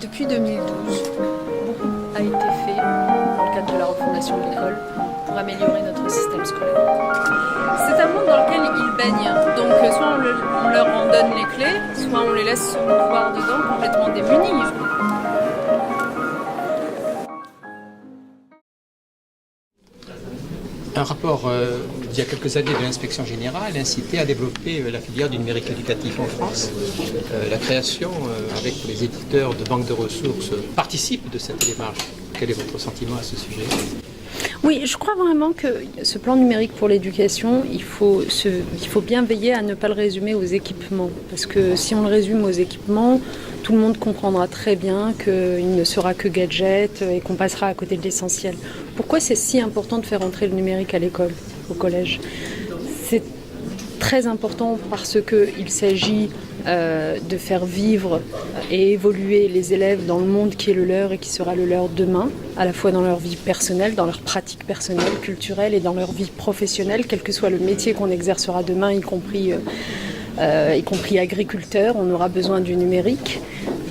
Depuis 2012, beaucoup a été fait dans le cadre de la refondation de l'école pour améliorer notre système scolaire. C'est un monde dans lequel ils baignent, donc soit on leur en donne les clés, soit on les laisse se mouvoir dedans complètement démunis. Un rapport d'il y a quelques années de l'inspection générale incitait à développer la filière du numérique éducatif en France. La création, avec les éditeurs de banques de ressources, participe de cette démarche. Quel est votre sentiment à ce sujet ? Oui, je crois vraiment que ce plan numérique pour l'éducation, il faut bien veiller à ne pas le résumer aux équipements. Parce que si on le résume aux équipements, tout le monde comprendra très bien qu'il ne sera que gadget et qu'on passera à côté de l'essentiel. Pourquoi c'est si important de faire entrer le numérique à l'école, au collège ? C'est très important parce qu'il s'agit de faire vivre et évoluer les élèves dans le monde qui est le leur et qui sera le leur demain, à la fois dans leur vie personnelle, dans leur pratique personnelle, culturelle et dans leur vie professionnelle, quel que soit le métier qu'on exercera demain, y compris agriculteur, on aura besoin du numérique.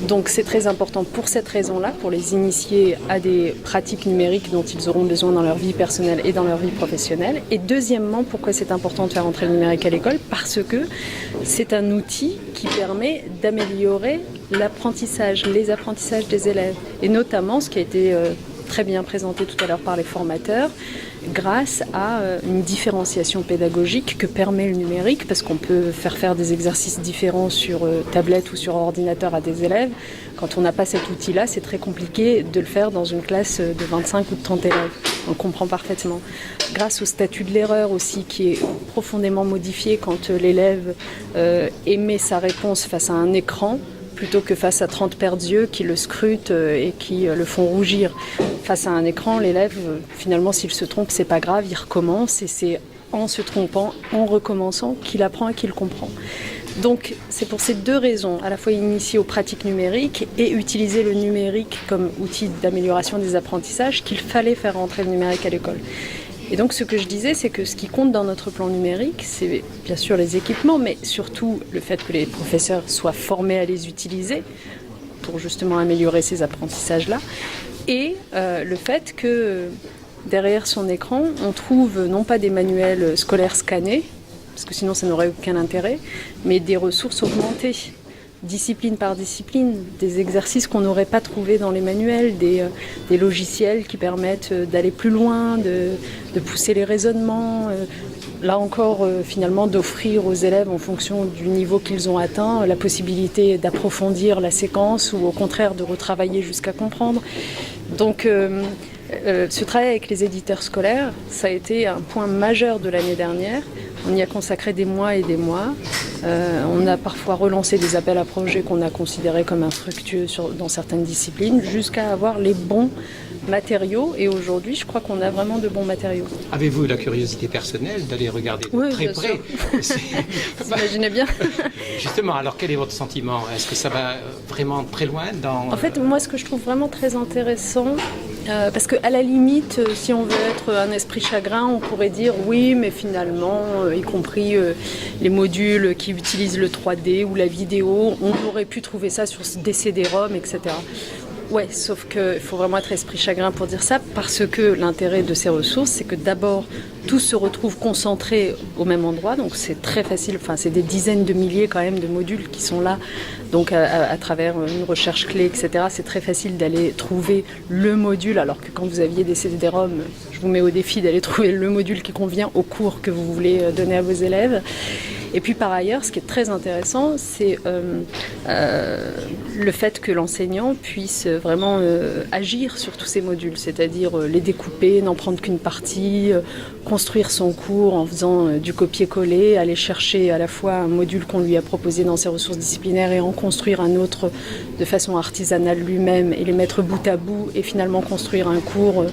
Donc c'est très important pour cette raison-là, pour les initier à des pratiques numériques dont ils auront besoin dans leur vie personnelle et dans leur vie professionnelle. Et deuxièmement, pourquoi c'est important de faire entrer le numérique à l'école ? Parce que c'est un outil qui permet d'améliorer l'apprentissage, les apprentissages des élèves. Et notamment, ce qui a été très bien présenté tout à l'heure par les formateurs, grâce à une différenciation pédagogique que permet le numérique, parce qu'on peut faire des exercices différents sur tablette ou sur ordinateur à des élèves. Quand on n'a pas cet outil-là, c'est très compliqué de le faire dans une classe de 25 ou de 30 élèves. On le comprend parfaitement. Grâce au statut de l'erreur aussi, qui est profondément modifié quand l'élève émet sa réponse face à un écran, plutôt que face à 30 paires d'yeux qui le scrutent et qui le font rougir. Face à un écran, l'élève, finalement, s'il se trompe, c'est pas grave, il recommence et c'est en se trompant, en recommençant, qu'il apprend et qu'il comprend. Donc, c'est pour ces deux raisons, à la fois initier aux pratiques numériques et utiliser le numérique comme outil d'amélioration des apprentissages, qu'il fallait faire entrer le numérique à l'école. Et donc ce que je disais, c'est que ce qui compte dans notre plan numérique, c'est bien sûr les équipements, mais surtout le fait que les professeurs soient formés à les utiliser pour justement améliorer ces apprentissages-là, et le fait que derrière son écran, on trouve non pas des manuels scolaires scannés, parce que sinon ça n'aurait aucun intérêt, mais des ressources augmentées, discipline par discipline, des exercices qu'on n'aurait pas trouvés dans les manuels, des logiciels qui permettent d'aller plus loin, de pousser les raisonnements, là encore finalement d'offrir aux élèves en fonction du niveau qu'ils ont atteint la possibilité d'approfondir la séquence ou au contraire de retravailler jusqu'à comprendre. Donc ce travail avec les éditeurs scolaires, ça a été un point majeur de l'année dernière. On y a consacré des mois et des mois. On a parfois relancé des appels à projets qu'on a considérés comme infructueux dans certaines disciplines, jusqu'à avoir les bons matériaux. Et aujourd'hui, je crois qu'on a vraiment de bons matériaux. Avez-vous la curiosité personnelle d'aller regarder de très près ? Vous imaginez bien. Justement, alors quel est votre sentiment ? Est-ce que ça va vraiment très loin dans... En fait, moi, ce que je trouve vraiment très intéressant, parce qu'à la limite, si on veut être un esprit chagrin, on pourrait dire oui, mais finalement, y compris les modules qui utilisent le 3D ou la vidéo, on aurait pu trouver ça sur des CD-ROM, etc. Ouais, sauf qu'il faut vraiment être esprit chagrin pour dire ça, parce que l'intérêt de ces ressources, c'est que d'abord, tout se retrouve concentré au même endroit, donc c'est très facile, enfin c'est des dizaines de milliers quand même de modules qui sont là, donc à travers une recherche clé, etc., c'est très facile d'aller trouver le module, alors que quand vous aviez des CD-ROM, je vous mets au défi d'aller trouver le module qui convient au cours que vous voulez donner à vos élèves. Et puis par ailleurs, ce qui est très intéressant, c'est le fait que l'enseignant puisse vraiment agir sur tous ces modules, c'est-à-dire les découper, n'en prendre qu'une partie, construire son cours en faisant du copier-coller, aller chercher à la fois un module qu'on lui a proposé dans ses ressources disciplinaires et en construire un autre de façon artisanale lui-même et les mettre bout à bout et finalement construire un cours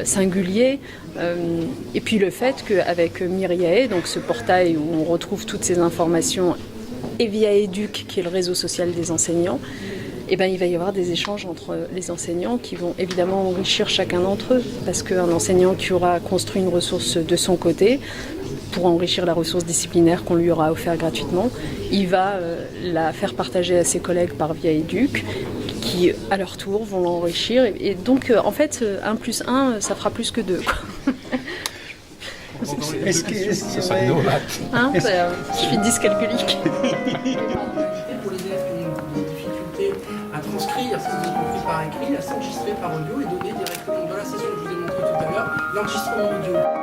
singulier. Et puis le fait qu'avec Myriae, donc ce portail où on retrouve toutes ces informations, et via Educ, qui est le réseau social des enseignants, il va y avoir des échanges entre les enseignants qui vont évidemment enrichir chacun d'entre eux, parce qu'un enseignant qui aura construit une ressource de son côté, pour enrichir la ressource disciplinaire qu'on lui aura offert gratuitement, il va la faire partager à ses collègues par via Educ, qui à leur tour vont l'enrichir. Et donc en fait 1 + 1 ça fera plus que 2. Ce sont nos maths. Hein, je suis dyscalculique. Pour les élèves qui ont des difficultés à transcrire ce qu'ils ont compris par écrit, à s'enregistrer par audio et donner directement dans la session que je vous ai montré tout à l'heure l'enregistrement audio.